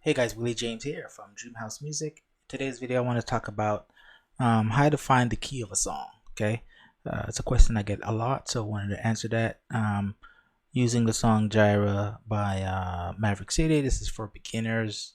Hey guys, Willie James here from Dreamhouse Music. Today's video I want to talk about how to find the key of a song. Okay, it's a question I get a lot, so I wanted to answer that using the song Jireh by Maverick City. This is for beginners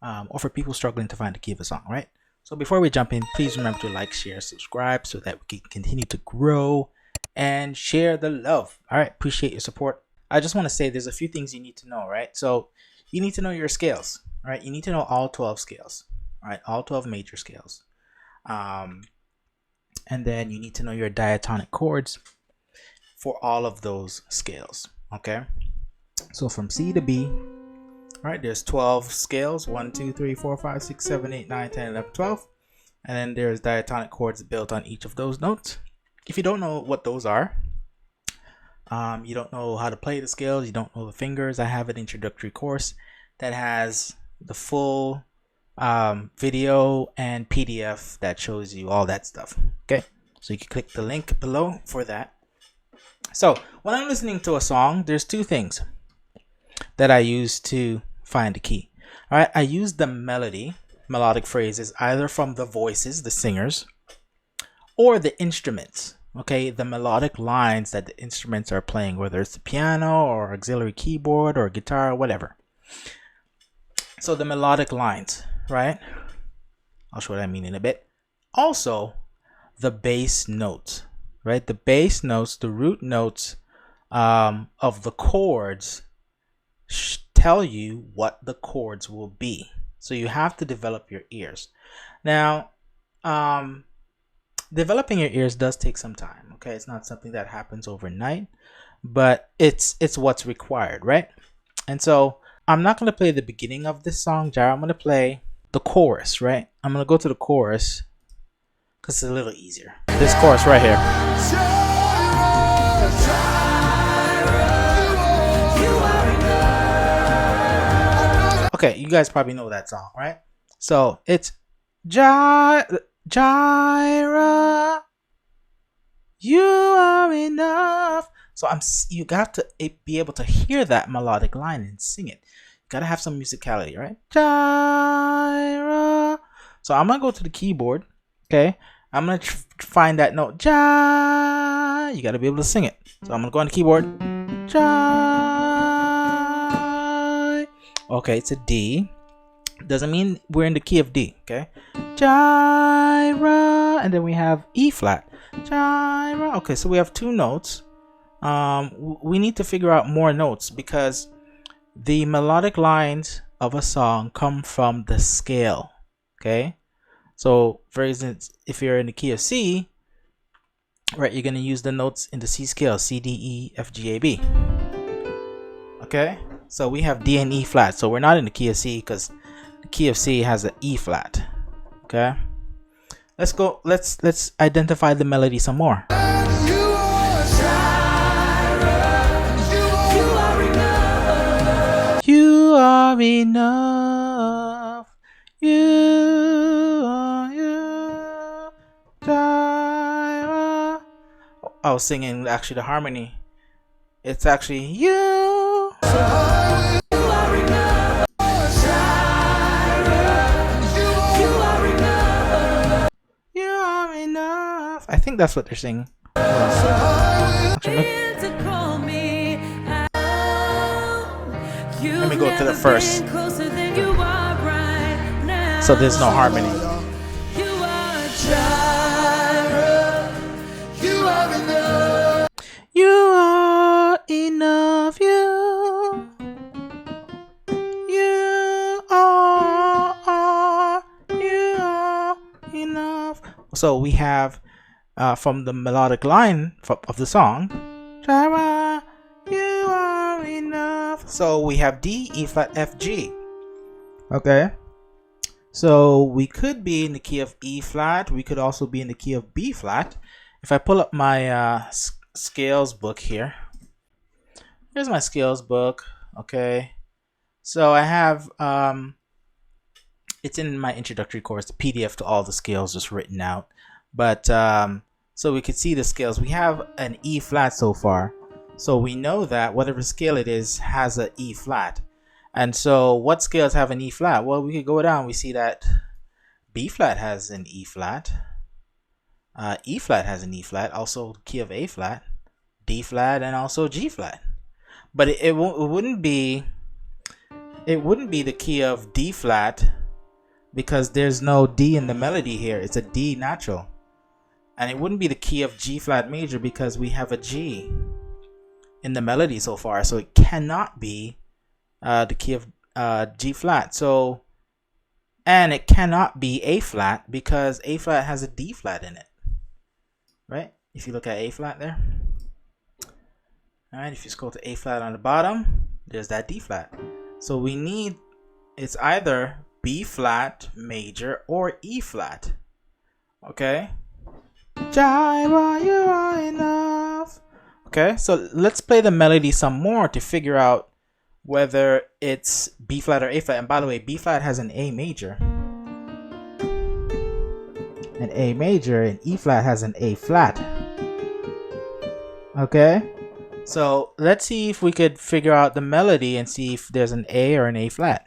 or for people struggling to find the key of a song, right? So before we jump in, please remember to like, share, subscribe so that we can continue to grow and share the love. All right, appreciate your support. I just want to say there's a few things you need to know, right? So you need to know your scales, right? You need to know all 12 scales, right? All 12 major scales. And then you need to know your diatonic chords for all of those scales, okay? So from C to B, right, there's 12 scales, 1, 2, 3, 4, 5, 6, 7, 8, 9, 10, 11, 12. And then there's diatonic chords built on each of those notes. If you don't know what those are, you don't know how to play the scales, you don't know the fingers, I have an introductory course that has the full video and PDF that shows you all that stuff. Okay, so you can click the link below for that. So when I'm listening to a song, there's two things that I use to find the key. All right, I use the melodic phrases either from the voices, the singers, or the instruments. Okay, the melodic lines that the instruments are playing, whether it's the piano or auxiliary keyboard or guitar or whatever. So the melodic lines, right? I'll show what I mean in a bit. Also, the bass notes, right? The bass notes, the root notes of the chords tell you what the chords will be. So you have to develop your ears. Now, developing your ears does take some time. Okay, it's not something that happens overnight, but it's what's required, right? And so I'm not going to play the beginning of this song, Jireh. I'm going to play the chorus, right? I'm going to go to the chorus because it's a little easier. This chorus right here. Okay, you guys probably know that song, right? So it's Jireh, you are enough. So you got to be able to hear that melodic line and sing it. You got to have some musicality, right? Jireh. So I'm going to go to the keyboard, okay? I'm going to find that note. Jireh. You got to be able to sing it. So I'm going to go on the keyboard. Jireh. Okay, it's a D. Doesn't mean we're in the key of D, okay? Jireh. And then we have E flat. Jireh. Okay, so we have two notes. We need to figure out more notes because the melodic lines of a song come from the scale. Okay, so for instance, if you're in the key of C, right, you're going to use the notes in the C scale: C, D, E, F, G, A, B. Okay, so we have D and E flat, so we're not in the key of C because the key of C has an E flat. Okay, let's go. Let's identify the melody some more. You are enough. You are you. Jireh. I was singing actually the harmony. It's actually you. You are enough. You are enough. I think that's what they're singing. Actually, let me go to the first. So there's no harmony. You are enough. You are enough. So we have from the melodic line of the song, Jireh, you are enough. So we have D, E flat, F, G. Okay. So we could be in the key of E flat. We could also be in the key of B flat. If I pull up my scales book here. Here's my scales book. Okay. So I have, it's in my introductory course, the PDF to all the scales just written out. But so we could see the scales. We have an E flat so far. So we know that whatever scale it is has an E flat. And so what scales have an E flat? Well, we could go down. We see that B flat has an E flat. E flat has an E flat, also key of A flat, D flat, and also G flat. But it wouldn't be the key of D flat because there's no D in the melody here. It's a D natural. And it wouldn't be the key of G flat major because we have a G in the melody so far. So it cannot be the key of G flat. So, and it cannot be A flat because A flat has a D flat in it. Right? If you look at A flat there. Alright, if you scroll to A flat on the bottom, there's that D flat. So we need, it's either B flat major or E flat. Okay? Jireh, you are enough. Okay, so let's play the melody some more to figure out whether it's B flat or A flat. And by the way, B flat has an A major. An A major, and E flat has an A flat. Okay, so let's see if we could figure out the melody and see if there's an A or an A flat.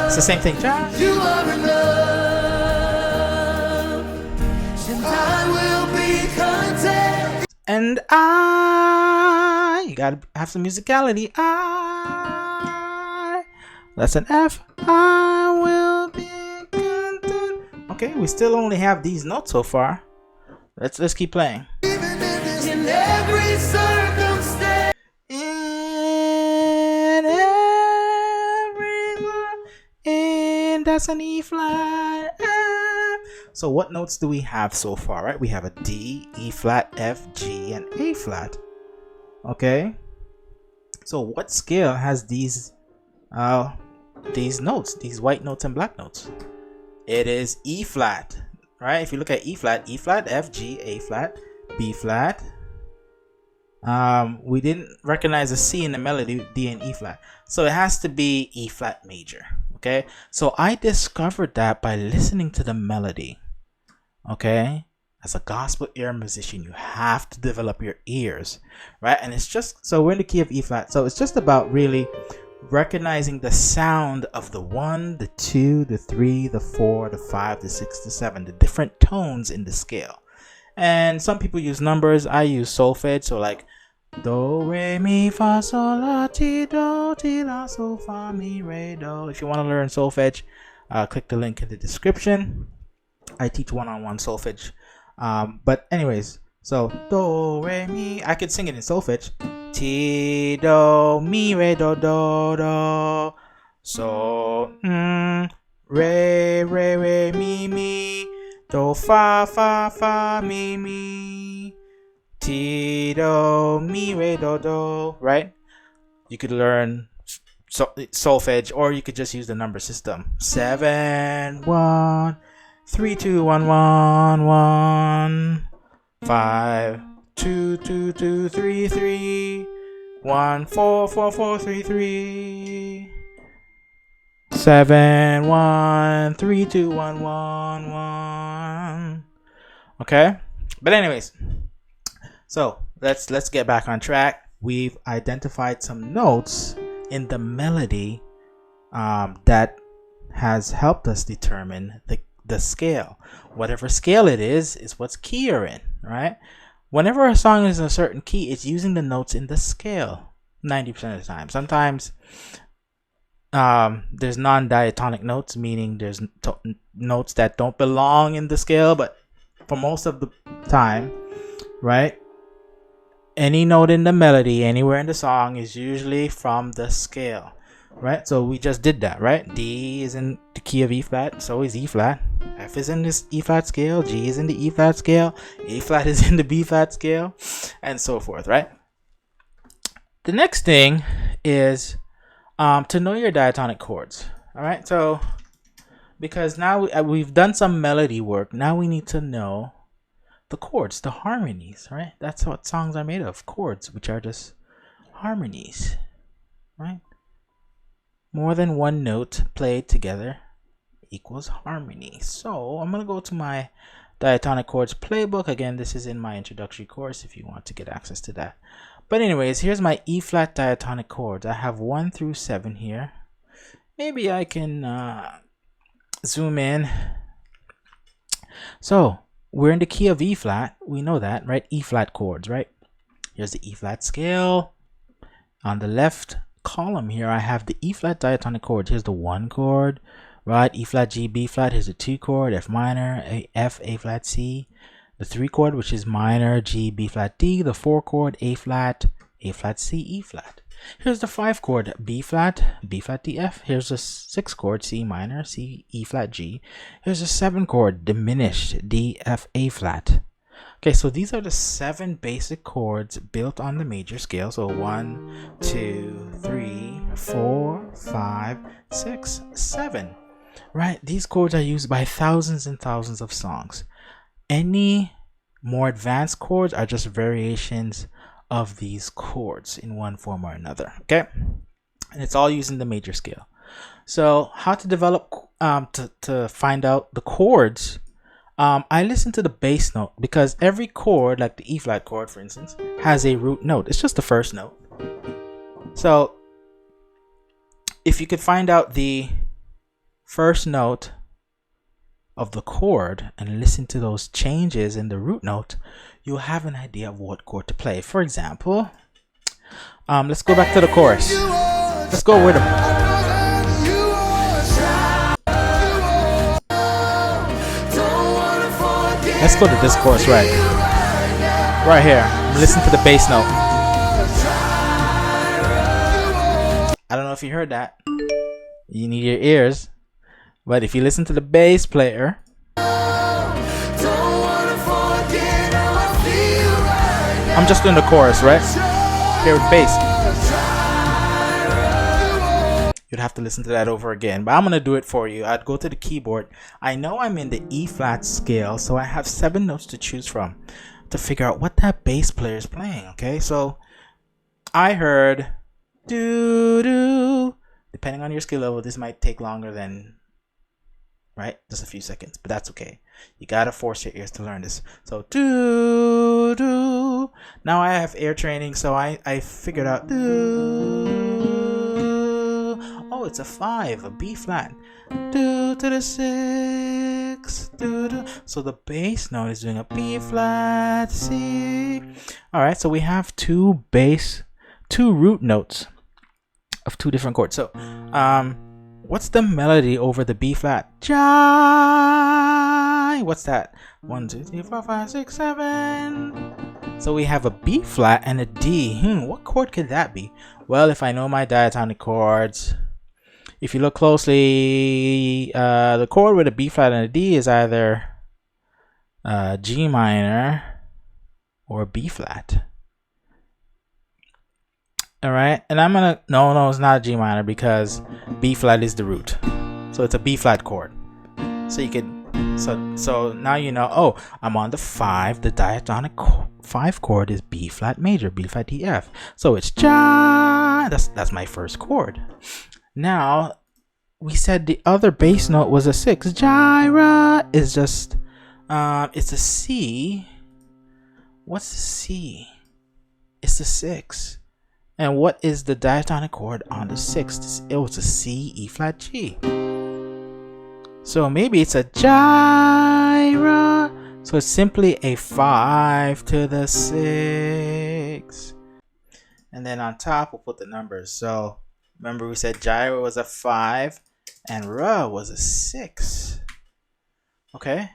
It's the same thing. You are enough, and I will be content. And you gotta have some musicality. That's an F. I will be content. Okay, we still only have these notes so far. Let's keep playing. Even in every circumstance. And that's an E flat. So what notes do we have so far? Right, we have a D, E flat, F, G, and A flat. Okay. So what scale has these notes, these white notes and black notes? It is E flat, right? If you look at E flat, F, G, A flat, B flat. We didn't recognize a C in the melody, D and E flat. So it has to be E flat major, okay? So I discovered that by listening to the melody, okay? As a gospel ear musician, you have to develop your ears, right? And it's just, so we're in the key of E flat. So it's just about really recognizing the sound of the 1, the 2, the 3, the 4, the 5, the 6, the 7, the different tones in the scale. And some people use numbers. I use solfege, so like do, re, mi, fa, sol, la, ti, do, ti, la, sol, fa, mi, re, do. If you want to learn solfege, click the link in the description. I teach one-on-one solfege. But anyways, so do, re, mi. I could sing it in solfege. Ti, do, mi, re, do, do, do. So, re, re, re, mi, mi. Do, fa, fa, fa, mi, mi. Ti, do, mi, re, do, do. Right? You could learn solfege, or you could just use the number system. 7, 1, 3, 2, 1, 1, 1. 5, 2, 2, 2, 3, 3. 1, 4, 4, 4, 3, 3. 7, 1, 3, 2, 1, 1, 1. Okay? But anyways, so let's get back on track. We've identified some notes in the melody that has helped us determine the scale. Whatever scale it is what's key you're in, right? Whenever a song is in a certain key, it's using the notes in the scale 90% of the time. Sometimes there's non-diatonic notes, meaning there's notes that don't belong in the scale, but for most of the time, right, any note in the melody anywhere in the song is usually from the scale, right? So we just did that, right? D is in the key of E flat, so is E flat. F is in this E flat scale, G is in the E flat scale, A flat is in the B flat scale, and so forth, right? The next thing is to know your diatonic chords. All right, so because now we've done some melody work, now we need to know the chords, the harmonies, right? That's what songs are made of, chords, which are just harmonies, right? More than one note played together equals harmony. So I'm gonna go to my diatonic chords playbook. Again, this is in my introductory course if you want to get access to that. But anyways, here's my E flat diatonic chords. I have 1 through 7 here. Maybe I can zoom in. So we're in the key of E flat. We know that, right? E flat chords, right? Here's the E flat scale. On the left column here, I have the E flat diatonic chords. Here's the 1 chord, right? E flat, G, B flat. Here's the 2 chord, F minor, F, A flat, C. The 3 chord, which is minor, G, B flat, D. The 4 chord, A flat, C, E flat. Here's the 5 chord, B flat, D, F. Here's the 6 chord, C minor, C, E flat, G. Here's the 7 chord, diminished, D, F, A flat. Okay, so these are the 7 basic chords built on the major scale. So 1, 2, 3, 4, 5, 6, 7. Right? These chords are used by thousands and thousands of songs. Any more advanced chords are just variations of these chords in one form or another. Okay? And it's all using the major scale. So how to develop to find out the chords? I listen to the bass note because every chord, like the E flat chord for instance, has a root note. It's just the first note. So if you could find out the first note of the chord and listen to those changes in the root note, you'll have an idea of what chord to play. For example, let's go back to the chorus. Let's go with them. Let's go to this chorus right here. Listen to the bass note. I don't know if you heard that. You need your ears. But if you listen to the bass player, I'm just doing the chorus, right? Here with bass. You'd have to listen to that over again, but I'm gonna do it for you. I'd go to the keyboard. I know I'm in the E flat scale, so I have 7 notes to choose from to figure out what that bass player is playing. Okay, so I heard doo doo. Depending on your skill level, this might take longer than, right, just a few seconds, but that's okay. You gotta force your ears to learn this. So doo doo. Now I have ear training, so I figured out doo. Oh, it's a 5, a B flat. Do to the 6. Do, do. So the bass note is doing a B flat C. Alright, so we have 2 root notes of 2 different chords. So what's the melody over the B flat? Jai. What's that? 1, 2, 3, 4, 5, 6, 7. So we have a B flat and a D. What chord could that be? Well, if I know my diatonic chords, if you look closely, the chord with a B flat and a D is either G minor or B flat. All right, and I'm gonna no, it's not a G minor because B flat is the root, so it's a B flat chord. So you could so now you know. Oh, I'm on the 5. The diatonic 5 chord is B flat major, B flat D F. So it's Ja. That's my first chord. Now we said the other bass note was a 6. Jireh is just it's a C. What's the C? It's the 6. And what is the diatonic chord on the 6th? It was a C, E flat, G. So maybe it's a Jireh. So it's simply a 5 to the 6. And then on top, we'll put the numbers. So remember we said Jireh was a 5 and Rah was a 6. Okay?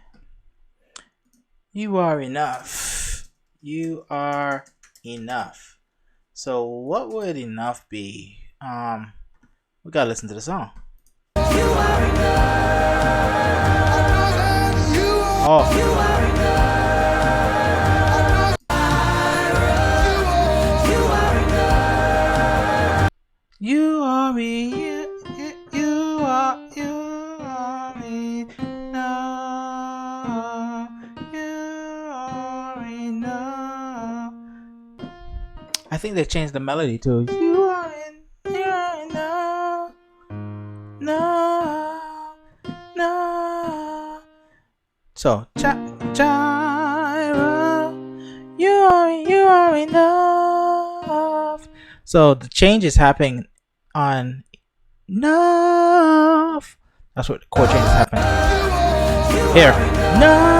You are enough. You are enough. So what would enough be? We gotta listen to the song. You are enough. Oh. You are enough. You are enough. You are enough. You are enough. I think they changed the melody to you are enough. No, no. So Jireh, you are enough. So the change is happening on enough. That's what the chord change is happening here. Enough.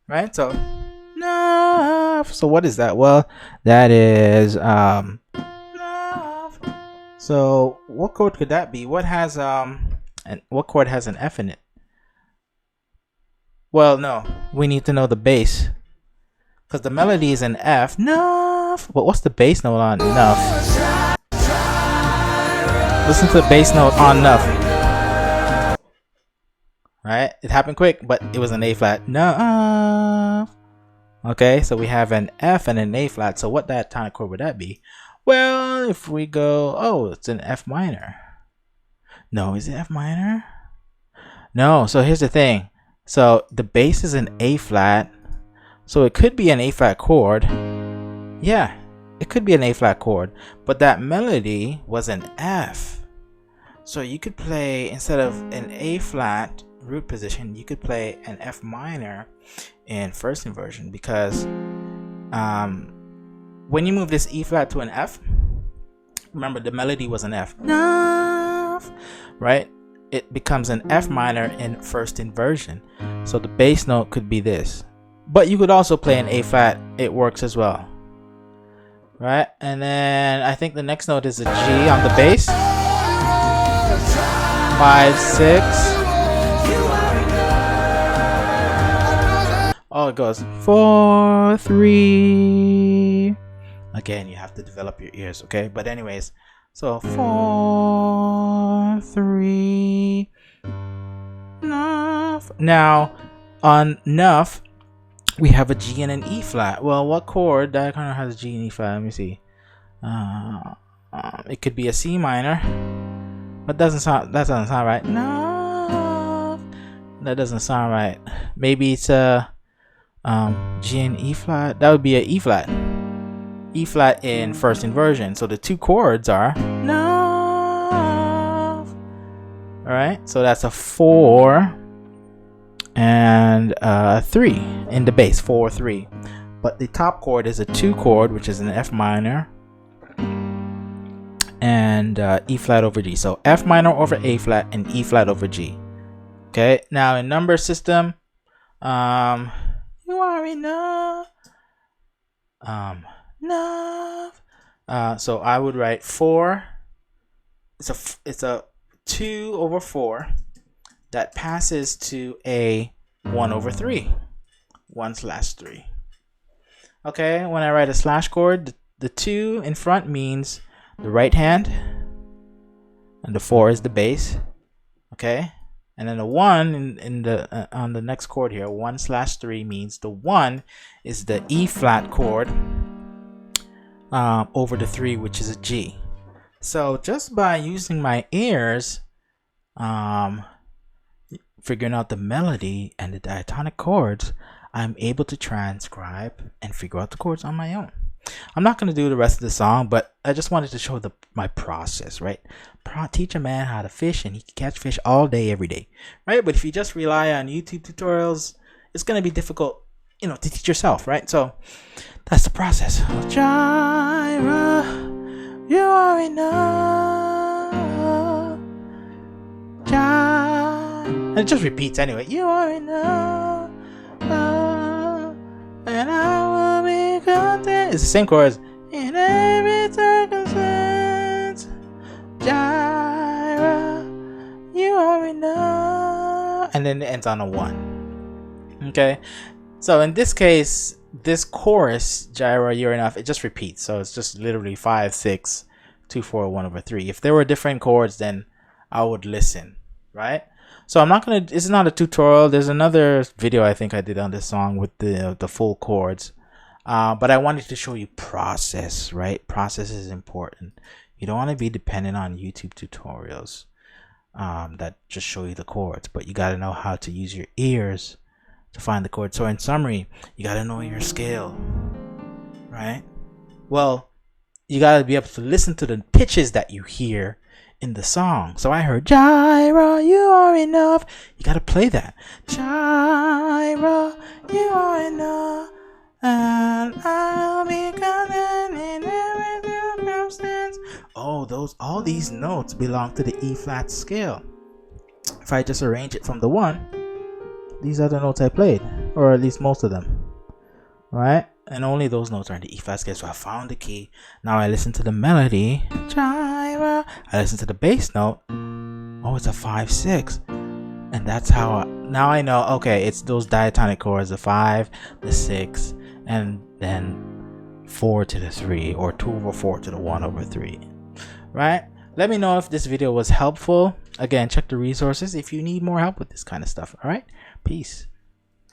Right. So enough. So what is that? Well, that is enough. So what chord could that be? What has and what chord has an F in it? Well, no, we need to know the bass, because the melody is an F. Enough. But what's the bass note on enough? Listen to the bass note on enough. Right? It happened quick, but it was an A flat. Enough. Okay, so we have an F and an A flat. So what diatonic chord would that be? Well, if we go, oh, it's an F minor. No, is it F minor? No. So here's the thing. So the bass is an A flat. So it could be an A flat chord. Yeah, it could be an A flat chord. But that melody was an F. So you could play, instead of an A flat root position, you could play an F minor in first inversion, because when you move this E flat to an F, remember the melody was an F. Enough, right? It becomes an F minor in first inversion. So the bass note could be this. But you could also play an A flat. It works as well. Right? And then I think the next note is a G on the bass. 5, 6. Oh, it goes 4, 3. Again, you have to develop your ears, okay? But anyways, so 4, 3. Enough. Now, on enough, we have a G and an E flat. Well, what chord that kind of has a G and E flat? Let me see. It could be a C minor, but that doesn't sound right. No, that doesn't sound right. Maybe it's a G and E flat. That would be a E flat. E flat in first inversion. So the two chords are no. All right. So that's a 4 and 3 in the bass. 4, 3. But the top chord is a 2 chord, which is an F minor and E flat over G. So F minor over A flat and E flat over G. Okay. Now in number system, you already know. So I would write 4. It's a 2 over 4 that passes to a 1 over 3. 1/3. Okay, when I write a slash chord, the 2 in front means the right hand, and the 4 is the bass. Okay, and then the 1 in the on the next chord here, 1/3 means the 1 is the E flat chord over the 3, which is a G. So just by using my ears, figuring out the melody and the diatonic chords, I'm able to transcribe and figure out the chords on my own. I'm not going to do the rest of the song, but I just wanted to show my process, right? Teach a man how to fish, and he can catch fish all day, every day, right? But if you just rely on YouTube tutorials, it's going to be difficult, to teach yourself, right? So that's the process. Jireh, you are enough. Jireh, and it just repeats anyway. You are enough, and I will be content. It's the same chorus in every circumstance. Jireh, you are enough, and then it ends on a 1. Okay, so in this case, this chorus, Jireh, you're enough, it just repeats. So it's just literally 5, 6, 2, 4, 1 over 3. If there were different chords, then I would listen, right? So I'm not gonna. This is not a tutorial. There's another video I think I did on this song with the full chords, but I wanted to show you process. Right, process is important. You don't want to be dependent on YouTube tutorials that just show you the chords, but you got to know how to use your ears to find the chords. So in summary, you got to know your scale, right? Well, you got to be able to listen to the pitches that you hear in the song. So I heard Jireh, you are enough. You got to play that. Jireh, you are enough. And I'll be content in every circumstance. Oh, all these notes belong to the E flat scale. If I just arrange it from the 1, these are the notes I played, or at least most of them, right? And only those notes are in the E flat scale. So I found the key. Now I listen to the melody, Jireh. I listen to the bass note. Oh, it's a 5/6, and that's how. Now I know. Okay, it's those diatonic chords: the 5, the 6, and then 4 to the 3, or 2 over 4 to the 1 over 3. Right? Let me know if this video was helpful. Again, check the resources if you need more help with this kind of stuff. All right? Peace.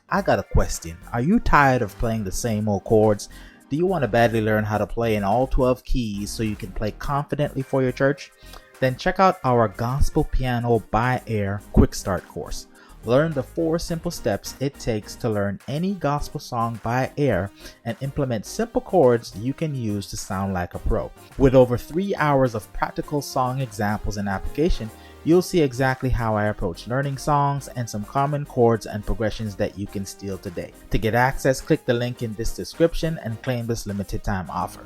I got a question. Are you tired of playing the same old chords? Do you want to badly learn how to play in all 12 keys so you can play confidently for your church? Then check out our Gospel Piano by Ear Quick Start course. Learn the 4 simple steps it takes to learn any gospel song by ear and implement simple chords you can use to sound like a pro. With over 3 hours of practical song examples and application, you'll see exactly how I approach learning songs and some common chords and progressions that you can steal today. To get access, click the link in this description and claim this limited time offer.